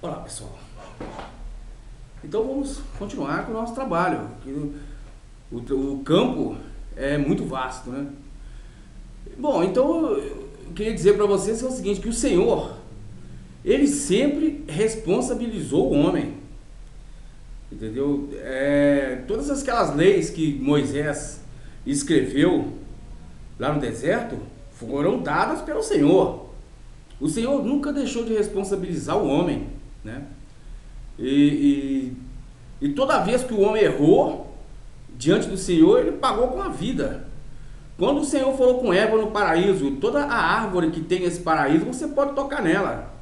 Olá, pessoal. Então vamos continuar com o nosso trabalho. O campo é muito vasto, né? Bom, então eu queria dizer para vocês o seguinte, que o Senhor, Ele sempre responsabilizou o homem. Entendeu? Todas aquelas leis que Moisés escreveu lá no deserto foram dadas pelo Senhor. O Senhor nunca deixou de responsabilizar o homem, né? E toda vez que o homem errou diante do Senhor, ele pagou com a vida. Quando o Senhor falou com Eva no paraíso, toda a árvore que tem nesse paraíso, você pode tocar nela.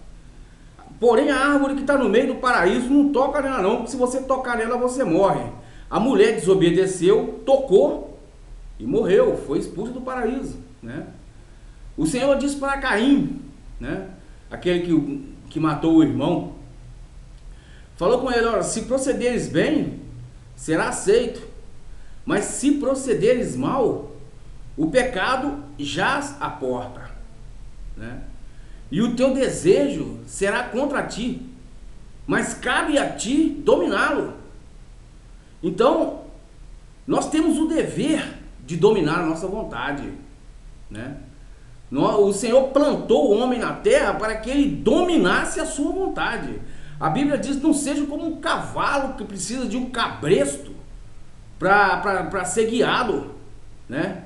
Porém, a árvore que está no meio do paraíso, não toca nela não, porque se você tocar nela, você morre. A mulher desobedeceu, tocou e morreu, foi expulsa do paraíso, né? O Senhor disse para Caim, né, aquele que matou o irmão, falou com ele: olha, se procederes bem, será aceito, mas se procederes mal, o pecado jaz à porta, né? E o teu desejo será contra ti, mas cabe a ti dominá-lo. Então, nós temos o dever de dominar a nossa vontade, né? O Senhor plantou o homem na terra para que ele dominasse a sua vontade. A Bíblia diz: não seja como um cavalo que precisa de um cabresto para ser guiado, né?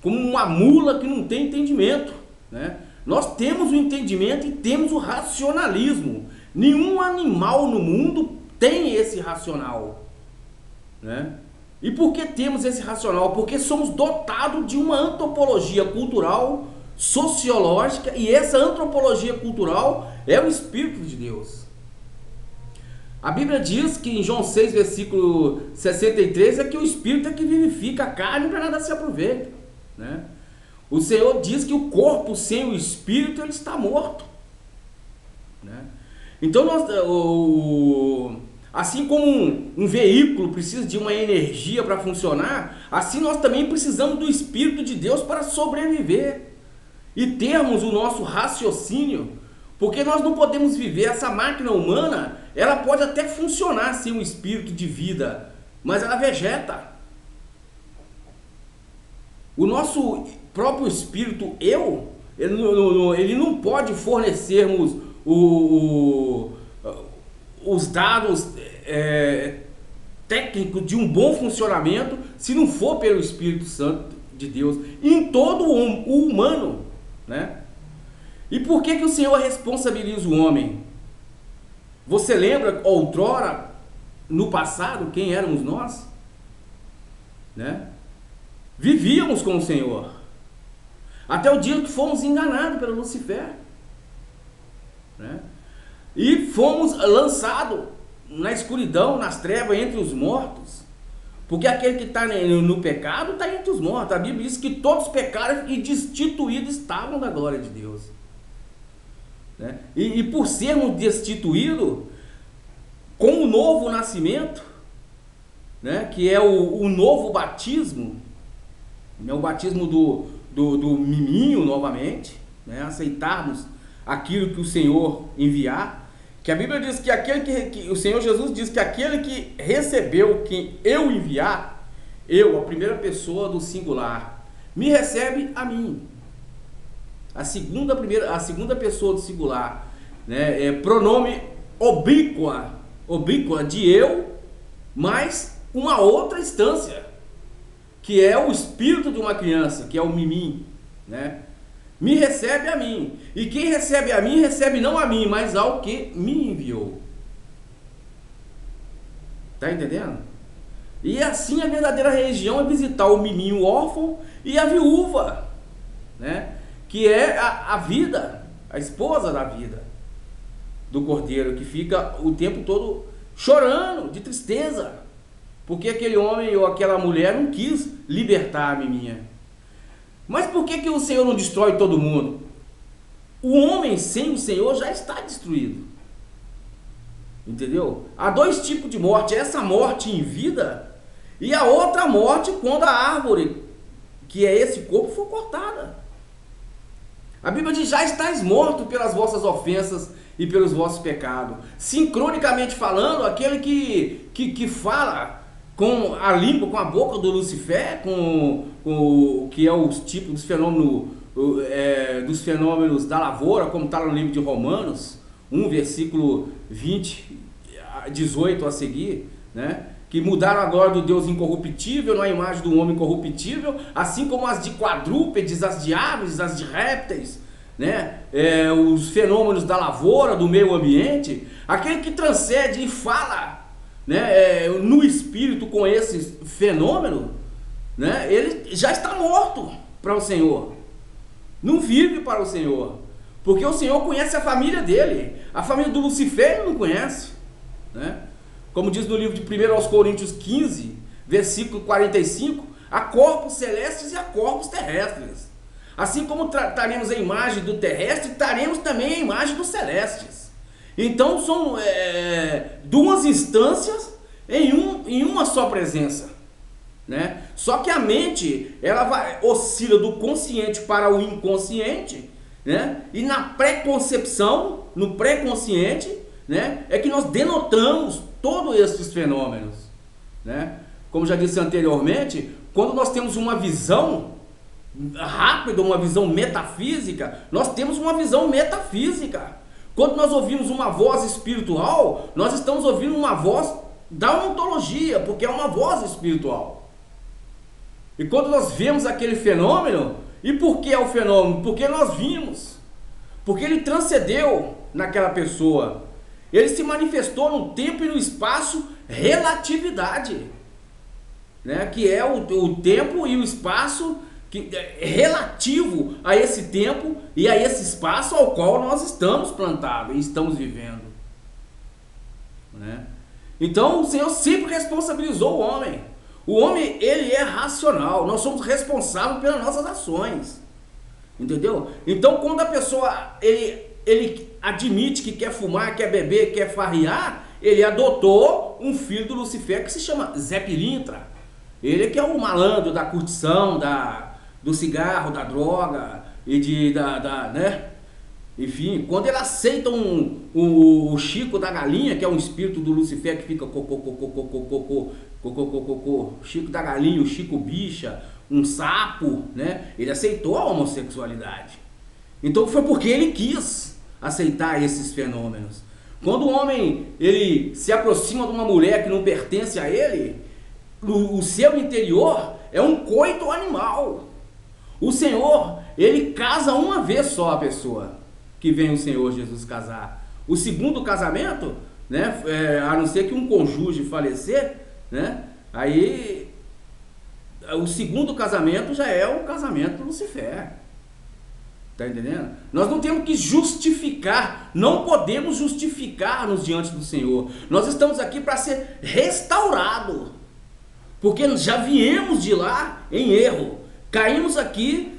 Como uma mula que não tem entendimento, né? Nós temos o entendimento e temos o racionalismo. Nenhum animal no mundo tem esse racional, né? E por que temos esse racional? Porque somos dotados de uma antropologia cultural, sociológica, e essa antropologia cultural é o Espírito de Deus. A Bíblia diz que em João 6, versículo 63, é que o Espírito é que vivifica, a carne para nada se aproveita, né? O Senhor diz que o corpo sem o Espírito, ele está morto, né? Então, assim como um veículo precisa de uma energia para funcionar, assim nós também precisamos do Espírito de Deus para sobreviver e termos o nosso raciocínio, porque nós não podemos viver. Essa máquina humana, ela pode até funcionar sem um espírito de vida, mas ela vegeta. O nosso próprio espírito, ele não pode fornecermos os dados técnicos de um bom funcionamento se não for pelo Espírito Santo de Deus em todo o humano, né? E por que o Senhor responsabiliza o homem? Você lembra outrora, no passado, quem éramos nós, né? Vivíamos com o Senhor, até o dia que fomos enganados pelo Lucifer, né? E fomos lançados na escuridão, nas trevas, entre os mortos, porque aquele que está no pecado está entre os mortos. A Bíblia diz que todos pecaram e destituídos estavam da glória de Deus, né? E por sermos destituídos, com o novo nascimento, né, que é o novo batismo, né, o batismo do miminho novamente, né, aceitarmos aquilo que o Senhor enviar, que a Bíblia diz que aquele que o Senhor Jesus diz que aquele que recebeu, que eu enviar, eu, a primeira pessoa do singular, me recebe a mim. A segunda pessoa do singular, né, pronome oblíqua de eu, mais uma outra instância, que é o espírito de uma criança, que é o mimim, né? Me recebe a mim. E quem recebe a mim, recebe não a mim, mas ao que me enviou. Tá entendendo? E assim a verdadeira religião é visitar o miminho órfão e a viúva, né? Que é a vida, a esposa da vida do cordeiro, que fica o tempo todo chorando de tristeza, porque aquele homem ou aquela mulher não quis libertar a miminha. Mas por que o Senhor não destrói todo mundo? O homem sem o Senhor já está destruído. Entendeu? Há dois tipos de morte: essa morte em vida e a outra morte quando a árvore, que é esse corpo, for cortada. A Bíblia diz: já estáis morto pelas vossas ofensas e pelos vossos pecados. Sincronicamente falando, aquele que fala com a língua, com a boca do Lucifer, que é o tipo dos fenômenos da lavoura, como está no livro de Romanos 1, versículo 18 a seguir, né? Que mudaram a glória do Deus incorruptível na imagem do homem corruptível, assim como as de quadrúpedes, as de aves, as de répteis, né? Os fenômenos da lavoura, do meio ambiente. Aquele que transcende e fala, né, no espírito com esse fenômeno, né, ele já está morto para o Senhor, não vive para o Senhor, porque o Senhor conhece a família dele. A família do Lucifer ele não conhece, né? Como diz no livro de 1 aos Coríntios 15, versículo 45, há corpos celestes e há corpos terrestres. Assim como trataremos a imagem do terrestre, traremos também a imagem dos celestes. Então são duas instâncias em uma só presença, né? Só que a mente ela oscila do consciente para o inconsciente, né? E na pré-concepção, no pré-consciente, né, é que nós denotamos todos esses fenômenos, né? Como já disse anteriormente, quando nós temos uma visão rápida, uma visão metafísica, nós temos uma visão metafísica. Quando nós ouvimos uma voz espiritual, nós estamos ouvindo uma voz da ontologia, porque é uma voz espiritual. E quando nós vemos aquele fenômeno, e por que é o fenômeno? Porque nós vimos, porque ele transcendeu naquela pessoa. Ele se manifestou no tempo e no espaço, relatividade, né? Que é o tempo e o espaço que é relativo a esse tempo e a esse espaço ao qual nós estamos plantados e estamos vivendo, né? Então o Senhor sempre responsabilizou o homem. O homem, ele é racional, nós somos responsáveis pelas nossas ações, entendeu? Então quando a pessoa ele admite que quer fumar, quer beber, quer farrear, ele adotou um filho do Lucifer que se chama Zé Pilintra. Ele que é o malandro da curtição, do cigarro, da droga e né? Enfim, quando ele aceita o Chico da Galinha, que é um espírito do Lucifer que fica Chico da Galinha, o Chico Bicha, um sapo, né? Ele aceitou a homossexualidade. Então foi porque ele quis aceitar esses fenômenos. Quando o homem ele se aproxima de uma mulher que não pertence a ele, o seu interior é um coito animal. O Senhor, ele casa uma vez só a pessoa que vem o Senhor Jesus casar. O segundo casamento, né, a não ser que um cônjuge falecer, né, aí o segundo casamento já é o casamento do Lucifer. Tá entendendo? Nós não temos que justificar, não podemos justificar-nos diante do Senhor. Nós estamos aqui para ser restaurado, porque já viemos de lá em erro, caímos aqui,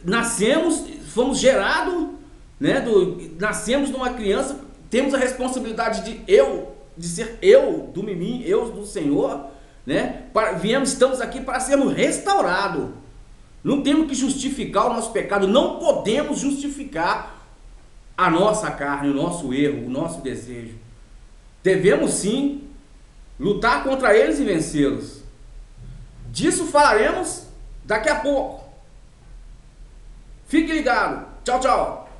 nascemos, fomos gerados, né, nascemos de uma criança, temos a responsabilidade de ser eu do mimim, eu do Senhor, né? Estamos aqui para sermos restaurados. Não temos que justificar o nosso pecado, não podemos justificar a nossa carne, o nosso erro, o nosso desejo. Devemos sim lutar contra eles e vencê-los. Disso falaremos daqui a pouco. Fique ligado. Tchau, tchau.